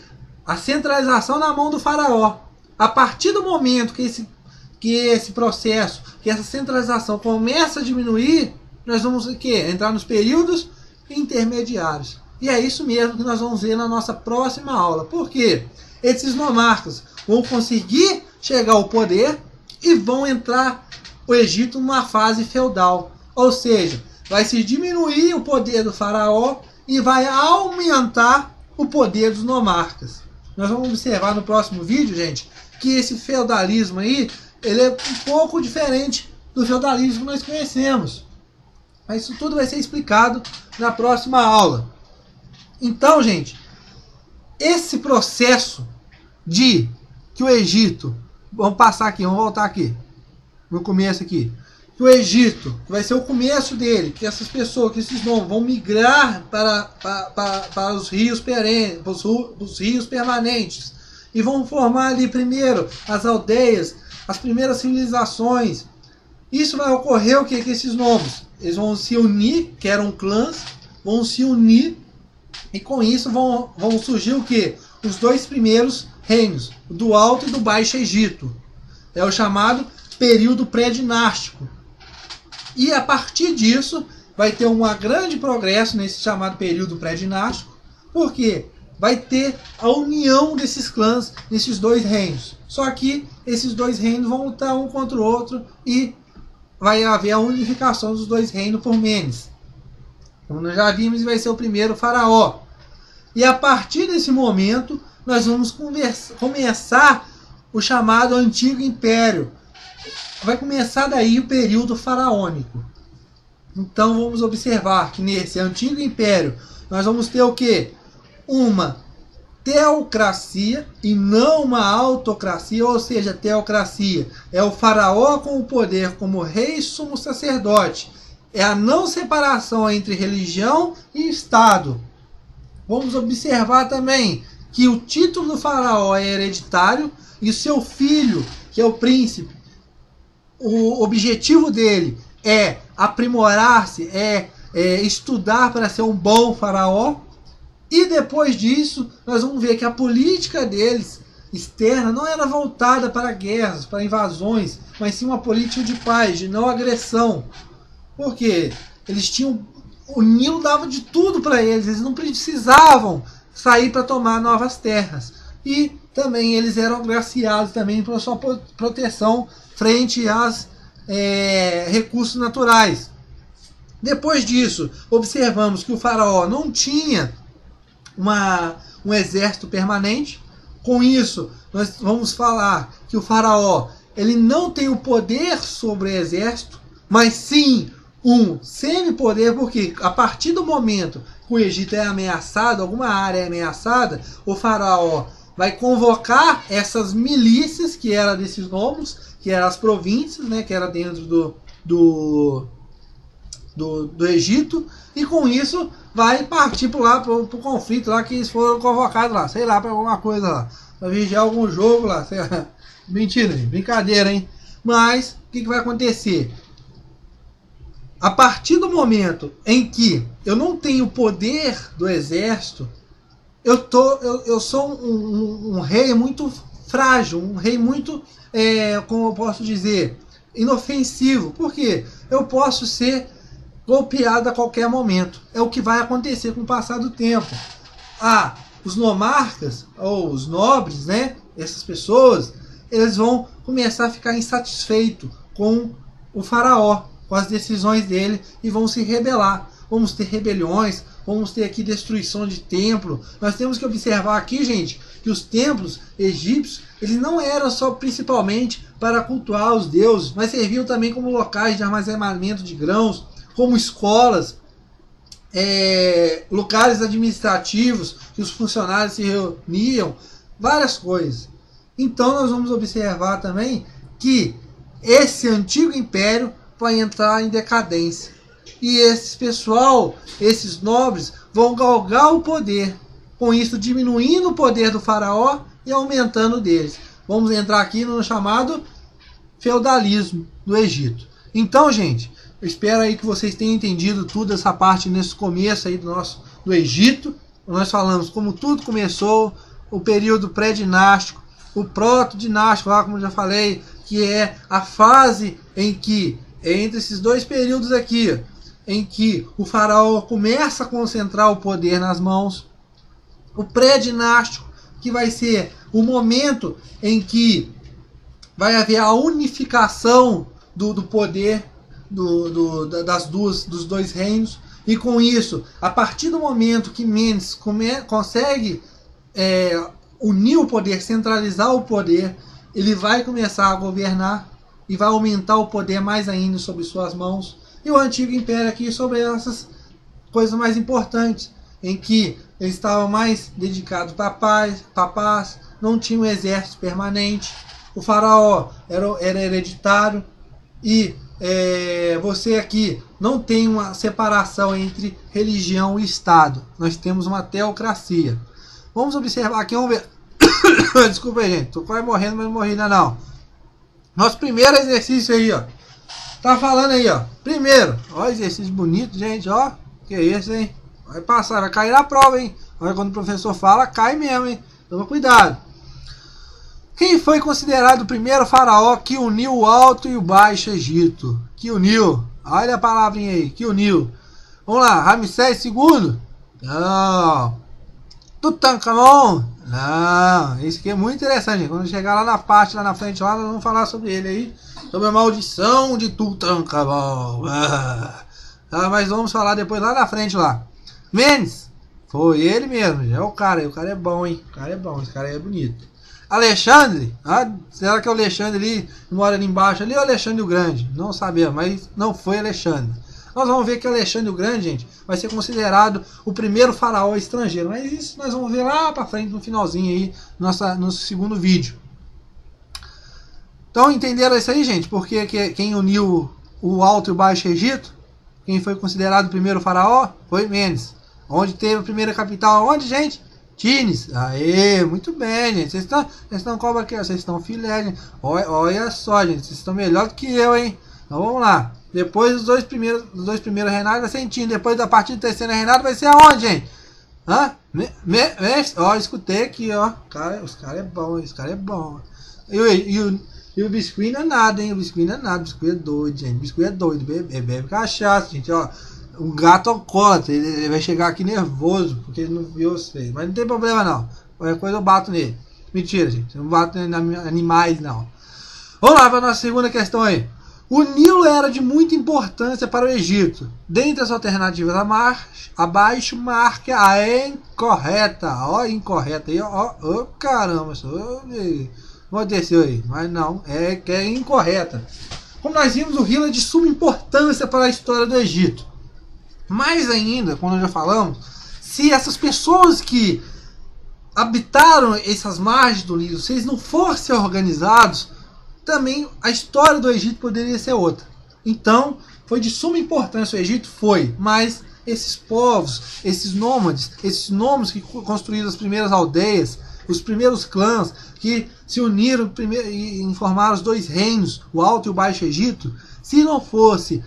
a centralização na mão do faraó. A partir do momento que esse processo, que essa centralização começa a diminuir, nós vamos entrar nos períodos intermediários. E é isso mesmo que nós vamos ver na nossa próxima aula. Por quê? Esses nomarcas vão conseguir chegar ao poder e vão entrar o Egito numa fase feudal. Ou seja, vai se diminuir o poder do faraó e vai aumentar o poder dos nomarcas. Nós vamos observar no próximo vídeo, gente, que esse feudalismo aí, ele é um pouco diferente do feudalismo que nós conhecemos. Mas isso tudo vai ser explicado na próxima aula. Então, gente, esse processo de que o Egito, vamos passar aqui, vamos voltar aqui, no começo aqui, que o Egito vai ser o começo dele, que essas pessoas, que esses nomes vão migrar para os rios perenes, os rios permanentes, e vão formar ali primeiro as aldeias, as primeiras civilizações. Isso vai ocorrer o que? Que esses nomes, eles vão se unir, que eram clãs, vão se unir, e com isso vão surgir o que? Os dois primeiros reinos, do Alto e do Baixo Egito. É o chamado período pré-dinástico. E a partir disso vai ter um grande progresso nesse chamado período pré-dinástico, porque vai ter a união desses clãs, nesses dois reinos. Só que esses dois reinos vão lutar um contra o outro e vai haver a unificação dos dois reinos por Mênesis. Como nós já vimos, vai ser o primeiro faraó. E a partir desse momento, nós vamos começar o chamado Antigo Império. Vai começar daí o período faraônico. Então vamos observar que nesse Antigo Império, nós vamos ter o quê? Uma teocracia e não uma autocracia, ou seja, teocracia é o faraó com o poder como rei e sumo sacerdote. É a não separação entre religião e Estado. Vamos observar também que o título do faraó é hereditário e seu filho, que é o príncipe, o objetivo dele é aprimorar-se, é estudar para ser um bom faraó. E depois disso, nós vamos ver que a política deles externa não era voltada para guerras, para invasões, mas sim uma política de paz, de não agressão. Porque eles tinham, o Nilo dava de tudo para eles não precisavam sair para tomar novas terras. E também eles eram agraciados também pela sua proteção frente aos recursos naturais. Depois disso, observamos que o faraó não tinha um exército permanente. Com isso, nós vamos falar que o faraó ele não tem o poder sobre o exército, mas sim um semi-poder, porque a partir do momento que o Egito é ameaçado, alguma área é ameaçada, o faraó vai convocar essas milícias, que eram desses nomes, que eram as províncias, né, que era dentro do Egito, e com isso vai partir para o conflito lá que eles foram convocados lá, sei lá, para alguma coisa lá, para vigiar algum jogo lá, sei lá. Mentira, brincadeira, hein? Mas o que vai acontecer? A partir do momento em que eu não tenho poder do exército, eu sou um rei muito frágil, um rei muito, como eu posso dizer, inofensivo. Por quê? Eu posso ser golpeado a qualquer momento. É o que vai acontecer com o passar do tempo. Os nomarcas, ou os nobres, né? Essas pessoas, eles vão começar a ficar insatisfeitos com o faraó, com as decisões dele, e vão se rebelar. Vamos ter rebeliões, vamos ter aqui destruição de templo. Nós temos que observar aqui, gente, que os templos egípcios, eles não eram só principalmente para cultuar os deuses, mas serviam também como locais de armazenamento de grãos, como escolas, locais administrativos que os funcionários se reuniam, várias coisas. Então nós vamos observar também que esse antigo império vai entrar em decadência. E esses nobres vão galgar o poder, com isso diminuindo o poder do faraó e aumentando o deles. Vamos entrar aqui no chamado feudalismo do Egito. Então, gente, eu espero aí que vocês tenham entendido tudo essa parte nesse começo aí do Egito. Nós falamos como tudo começou, o período pré-dinástico, o proto-dinástico, lá como eu já falei, que é a fase em que, entre esses dois períodos aqui, em que o faraó começa a concentrar o poder nas mãos, o pré-dinástico, que vai ser o momento em que vai haver a unificação do poder dos dois reinos, e com isso, a partir do momento que Mendes consegue unir o poder, centralizar o poder, ele vai começar a governar e vai aumentar o poder mais ainda sobre suas mãos. E o Antigo Império aqui sobre essas coisas mais importantes, em que ele estava mais dedicado para a paz, não tinha um exército permanente, o faraó era hereditário e você aqui não tem uma separação entre religião e Estado. Nós temos uma teocracia. Vamos observar aqui, vamos ver. Desculpa aí, gente. Tô quase morrendo, mas não morri ainda não. Nosso primeiro exercício aí, ó. Tá falando aí, ó. Primeiro, ó, exercício bonito, gente, ó. Que isso, hein? Vai passar, vai cair na prova, hein? Olha, quando o professor fala, cai mesmo, hein? Toma cuidado. Quem foi considerado o primeiro faraó que uniu o Alto e o Baixo Egito? Que uniu. Olha a palavrinha aí, que uniu. Vamos lá, Ramsés II? Não. Tutankhamon? Não. Esse aqui é muito interessante, gente. Quando chegar lá na parte, lá na frente, lá, nós vamos falar sobre ele aí. Sobre a maldição de Tutankhamon. Mas vamos falar depois lá na frente lá. Menes? Foi ele mesmo. É o cara é bom, hein? O cara é bom, esse cara é bonito. Alexandre? Será que é o Alexandre ali, que mora ali embaixo ali, ou Alexandre o Grande? Não sabemos, mas não foi Alexandre. Nós vamos ver que Alexandre o Grande, gente, vai ser considerado o primeiro faraó estrangeiro. Mas isso nós vamos ver lá pra frente, no finalzinho aí, no segundo vídeo. Então entenderam isso aí, gente? Porque quem uniu o Alto e o Baixo Egito, quem foi considerado o primeiro faraó, foi Menes. Onde teve a primeira capital, onde, gente? Tines. Aê, muito bem, gente. Vocês estão cobra aqui, vocês estão filé, gente. Olha só, gente, vocês estão melhor do que eu, hein? Então vamos lá. Depois dos dois primeiros reinados vai ser em Tines. Depois da partida do terceiro reinado vai ser aonde, gente? Ó, escutei aqui, ó. Os cara é bom, esse cara é bom. E o Biscuit não é nada, hein? O Biscuit não é nada. O Biscuit é doido, gente. O Biscuit é doido. Bebe cachaça, gente, ó. Um gato alcoólatra, ele vai chegar aqui nervoso, porque ele não viu vocês. Mas não tem problema não. Qualquer coisa eu bato nele. Mentira, gente. Eu não bato em animais, não. Vamos lá para a nossa segunda questão aí. O Nilo era de muita importância para o Egito. Dentre as alternativas abaixo, marque a incorreta. Ó, incorreta aí, ó. Caramba, vou descer aí. Mas não, que é incorreta. Como nós vimos, o Nilo é de suma importância para a história do Egito. Mais ainda, como já falamos, se essas pessoas que habitaram essas margens do Nilo, se eles não fossem organizados, também a história do Egito poderia ser outra. Então, foi de suma importância o Egito, mas esses povos, esses nômades, esses nomes que construíram as primeiras aldeias, os primeiros clãs que se uniram e formaram os dois reinos, o Alto e o Baixo Egito, se não fosse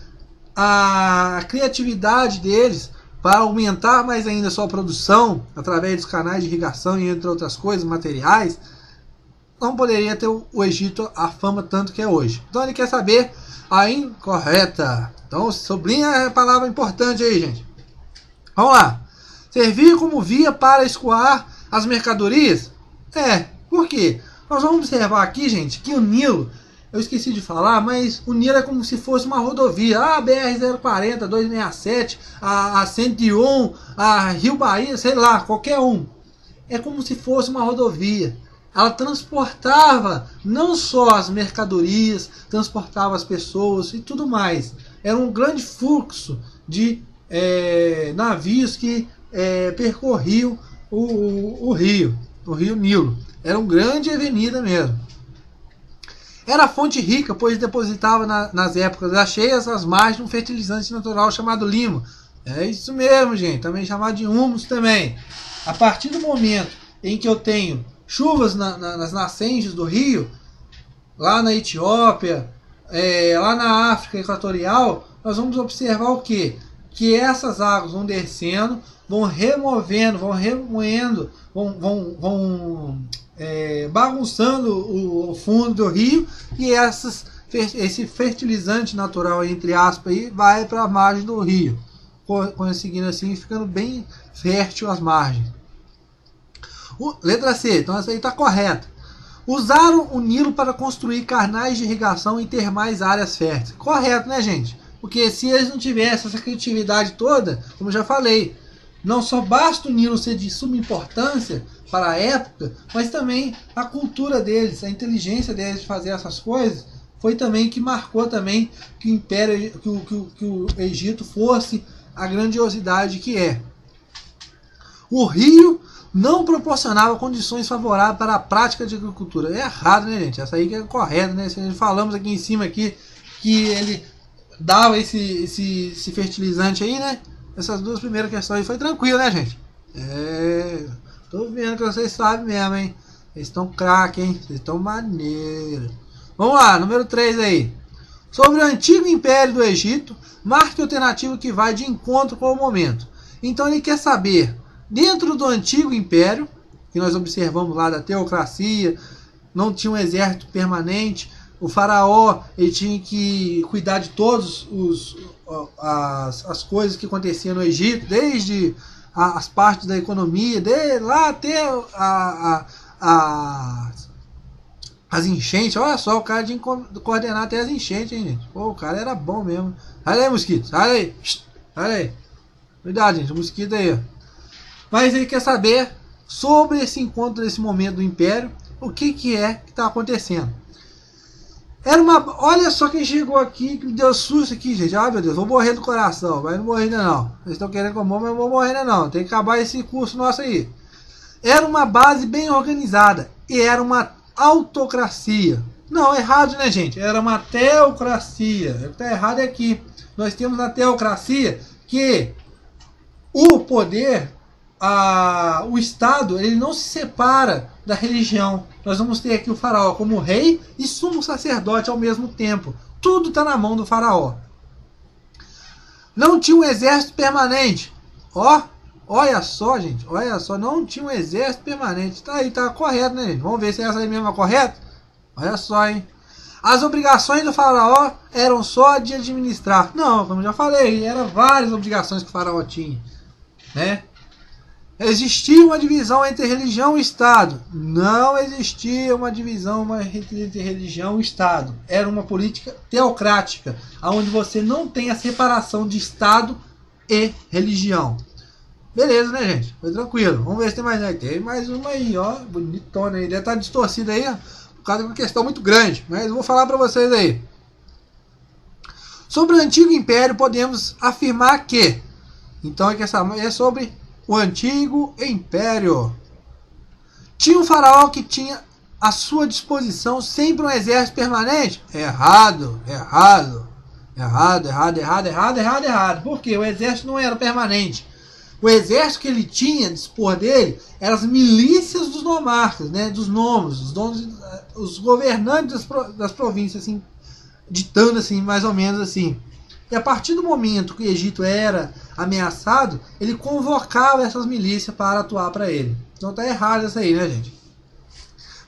a criatividade deles para aumentar mais ainda a sua produção através dos canais de irrigação e entre outras coisas, materiais, não poderia ter o Egito a fama tanto que é hoje. Então ele quer saber a incorreta. Então sublinha a palavra importante aí, gente. Vamos lá. Servir como via para escoar as mercadorias? Por quê? Nós vamos observar aqui, gente, que o Nilo, eu esqueci de falar, mas o Nilo é como se fosse uma rodovia. A BR-040, 267, a 101, a Rio Bahia, sei lá, qualquer um. É como se fosse uma rodovia. Ela transportava não só as mercadorias, transportava as pessoas e tudo mais. Era um grande fluxo de navios que percorriam o rio Nilo. Era uma grande avenida mesmo. Era fonte rica, pois depositava nas épocas cheias as margens de um fertilizante natural chamado limo. É isso mesmo, gente. Também chamado de humus também. A partir do momento em que eu tenho chuvas nas nascentes do rio, lá na Etiópia, lá na África Equatorial, nós vamos observar o quê? Que essas águas vão descendo, vão removendo, vão remoendo, vão bagunçando o fundo do rio, e esse fertilizante natural, entre aspas, aí, vai para a margem do rio, conseguindo assim, ficando bem fértil as margens. Letra C, então essa aí está correta. Usaram o Nilo para construir canais de irrigação e ter mais áreas férteis. Correto, né, gente? Porque se eles não tivessem essa criatividade toda, como eu já falei, não só basta o Nilo ser de suma importância para a época, mas também a cultura deles, a inteligência deles de fazer essas coisas, foi também que marcou também que o Império, que o Egito fosse a grandiosidade que é. O rio não proporcionava condições favoráveis para a prática de agricultura. É errado, né, gente? Essa aí que é correta, né? Falamos aqui em cima aqui que ele dava esse fertilizante aí, né? Essas duas primeiras questões aí foi tranquilo, né, gente? Tô vendo que vocês sabem mesmo, hein? Vocês estão craque, hein? Vocês estão maneiros. Vamos lá, número 3 aí. Sobre o antigo Império do Egito, marque a alternativa que vai de encontro com o momento. Então ele quer saber, dentro do antigo Império, que nós observamos lá da teocracia, não tinha um exército permanente, o faraó ele tinha que cuidar de todas as coisas que aconteciam no Egito, desde as partes da economia, de lá até as enchentes. Olha só, o cara tinha que coordenar até as enchentes, hein, gente? Pô, o cara era bom mesmo. Olha aí, mosquito, olha aí, olha aí. Cuidado, gente, o mosquito aí, ó. Mas ele quer saber sobre esse encontro, desse momento do Império, o que é que está acontecendo. Olha só quem chegou aqui, que me deu susto aqui, gente. Ah, meu Deus, vou morrer do coração, mas não morrer ainda não. Vocês estão querendo que eu morra, mas eu não vou morrer ainda não. Tem que acabar esse curso nosso aí. Era uma base bem organizada e era uma autocracia. Não, errado, né, gente? Era uma teocracia. O que está errado é aqui. Nós temos na teocracia que o poder, o Estado, ele não se separa da religião. Nós vamos ter aqui o faraó como rei e sumo sacerdote ao mesmo tempo. Tudo está na mão do faraó. Não tinha um exército permanente. Olha só, gente. Olha só, não tinha um exército permanente. Tá aí, tá correto, né, gente? Vamos ver se essa aí mesmo é correta. Olha só, hein. As obrigações do faraó eram só de administrar. Não, como eu já falei, eram várias obrigações que o faraó tinha, né? Existia uma divisão entre religião e Estado. Não existia uma divisão entre religião e Estado. Era uma política teocrática, onde você não tem a separação de Estado e religião. Beleza, né, gente? Foi tranquilo. Vamos ver se tem mais, né? Tem mais uma aí, ó. Bonitona aí. Deve estar distorcida aí, ó, por causa de uma questão muito grande. Mas eu vou falar para vocês aí. Sobre o Antigo Império, podemos afirmar que... Então, essa é sobre o Antigo Império. Tinha um faraó que tinha à sua disposição sempre um exército permanente? Errado. Por quê? O exército não era permanente. O exército que ele tinha a dispor dele eram as milícias dos nomarcas, né, dos nomos, os governantes das províncias, assim, ditando assim, mais ou menos assim. E a partir do momento que o Egito era ameaçado, ele convocava essas milícias para atuar para ele. Então tá errado isso aí, né, gente?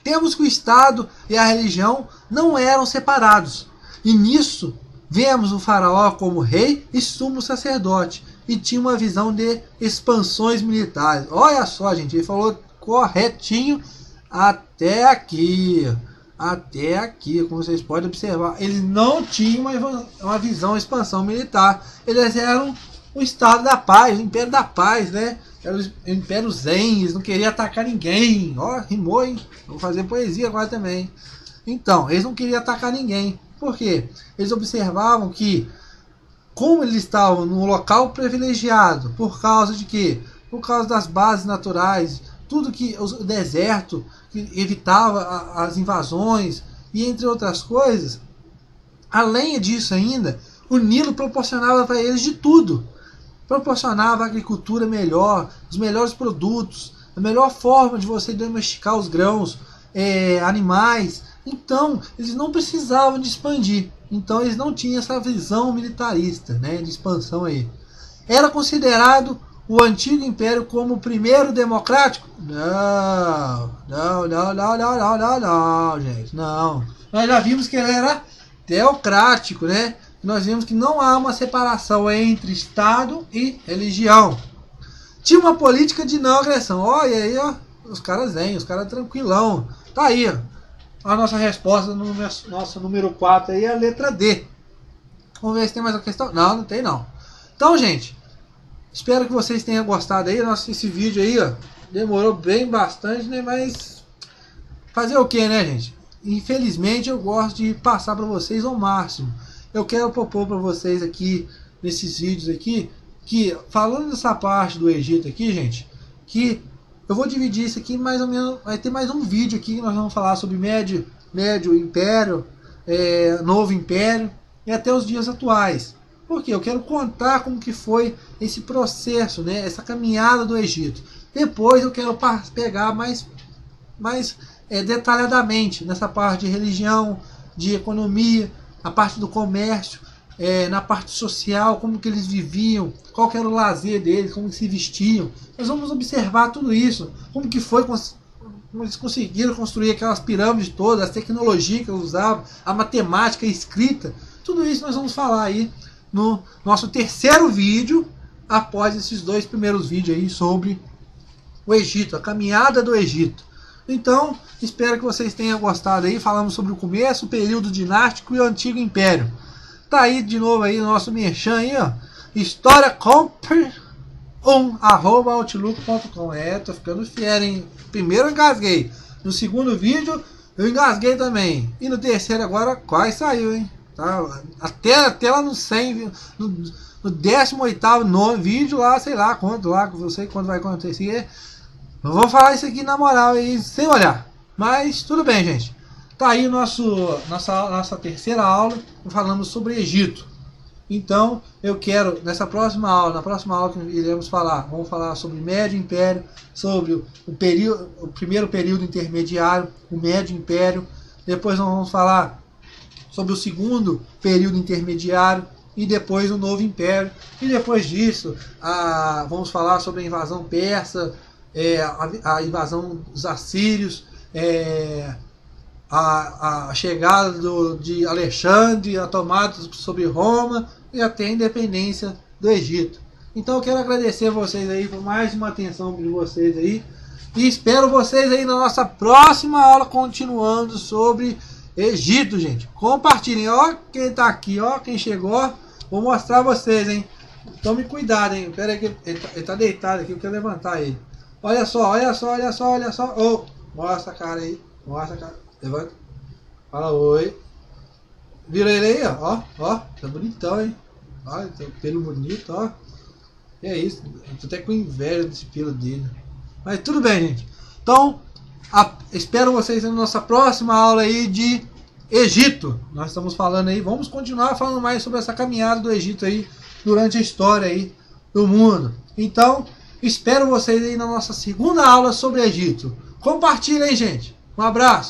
Temos que o Estado e a religião não eram separados. E nisso, vemos o faraó como rei e sumo sacerdote. E tinha uma visão de expansões militares. Olha só, gente, ele falou corretinho até aqui. Até aqui, como vocês podem observar. Eles não tinham uma visão de expansão militar. Eles eram o Estado da Paz, o Império da Paz, né? Era o Império Zen, eles não queriam atacar ninguém. Ó, rimou, hein? Vou fazer poesia agora também. Então, eles não queriam atacar ninguém. Por quê? Eles observavam que, como eles estavam num local privilegiado, por causa de quê? Por causa das bases naturais, tudo que o deserto que evitava as invasões e entre outras coisas. Além disso ainda, o Nilo proporcionava para eles de tudo. Proporcionava a agricultura melhor, os melhores produtos, a melhor forma de você domesticar os grãos, animais. Então, eles não precisavam de expandir. Então, eles não tinham essa visão militarista, né, de expansão aí. Era considerado o antigo império como o primeiro democrático? Não, não, não, não, não, não, não, não, gente, não. Nós já vimos que ele era teocrático, né? Nós vimos que não há uma separação entre Estado e religião. Tinha uma política de não agressão. Olha aí, ó, os caras vêm, os caras tranquilão. Tá aí, ó. A nossa resposta no nosso número 4 aí é a letra D. Vamos ver se tem mais uma questão. Não, não tem não. Então, gente, espero que vocês tenham gostado aí. Esse vídeo aí, ó, demorou bem bastante, né? Mas fazer o que, né, gente? Infelizmente eu gosto de passar para vocês ao máximo. Eu quero propor para vocês aqui, nesses vídeos aqui, que falando dessa parte do Egito aqui, gente, que eu vou dividir isso aqui mais ou menos, vai ter mais um vídeo aqui que nós vamos falar sobre Médio Império, Novo Império e até os dias atuais. Porque eu quero contar como que foi esse processo, né, essa caminhada do Egito. Depois eu quero pegar mais detalhadamente nessa parte de religião, de economia, a parte do comércio, na parte social, como que eles viviam, qual que era o lazer deles, como que se vestiam. Nós vamos observar tudo isso, como que foi, como eles conseguiram construir aquelas pirâmides todas, a tecnologia que eles usavam, a matemática, a escrita. Tudo isso nós vamos falar aí no nosso terceiro vídeo, após esses dois primeiros vídeos aí sobre o Egito, a caminhada do Egito. Então, espero que vocês tenham gostado aí. Falamos sobre o começo, o período dinástico e o antigo império. Tá aí de novo aí o nosso merchan aí, ó. historiacomp1@outlook.com. Tô ficando fiel, hein? Primeiro eu engasguei. No segundo vídeo eu engasguei também. E no terceiro agora quase saiu, hein? Tá? Até lá no 100, no 18º vídeo lá, sei lá quanto lá, não sei quando vai acontecer. Eu vou falar isso aqui na moral aí, sem olhar. Mas tudo bem, gente. Tá aí nossa terceira aula, falando sobre Egito. Então, eu quero, na próxima aula que iremos falar, vamos falar sobre Médio Império, sobre o primeiro período intermediário, o Médio Império. Depois nós vamos falar sobre o segundo período intermediário e depois o Novo Império. E depois disso, vamos falar sobre a invasão persa, a invasão dos assírios, a chegada de Alexandre, a tomada sobre Roma e até a independência do Egito. Então eu quero agradecer a vocês aí por mais uma atenção de vocês aí e espero vocês aí na nossa próxima aula continuando sobre Egito, gente. Compartilhem, ó quem tá aqui, ó quem chegou, vou mostrar a vocês, hein. Tome cuidado, hein. Pera aí que ele tá deitado aqui, eu quero levantar ele. Olha só, olha só, olha só, olha só. Oh, mostra a cara aí. Mostra a cara. Levanta. Fala oi. Vira ele aí, ó. Ó, tá bonitão, hein. Olha, tem um pelo bonito, ó. E é isso. Eu tô até com inveja desse pelo dele. Mas tudo bem, gente. Então, espero vocês na nossa próxima aula aí de Egito. Nós estamos falando aí, vamos continuar falando mais sobre essa caminhada do Egito aí durante a história aí do mundo. Então, espero vocês aí na nossa segunda aula sobre Egito. Compartilhem, gente. Um abraço.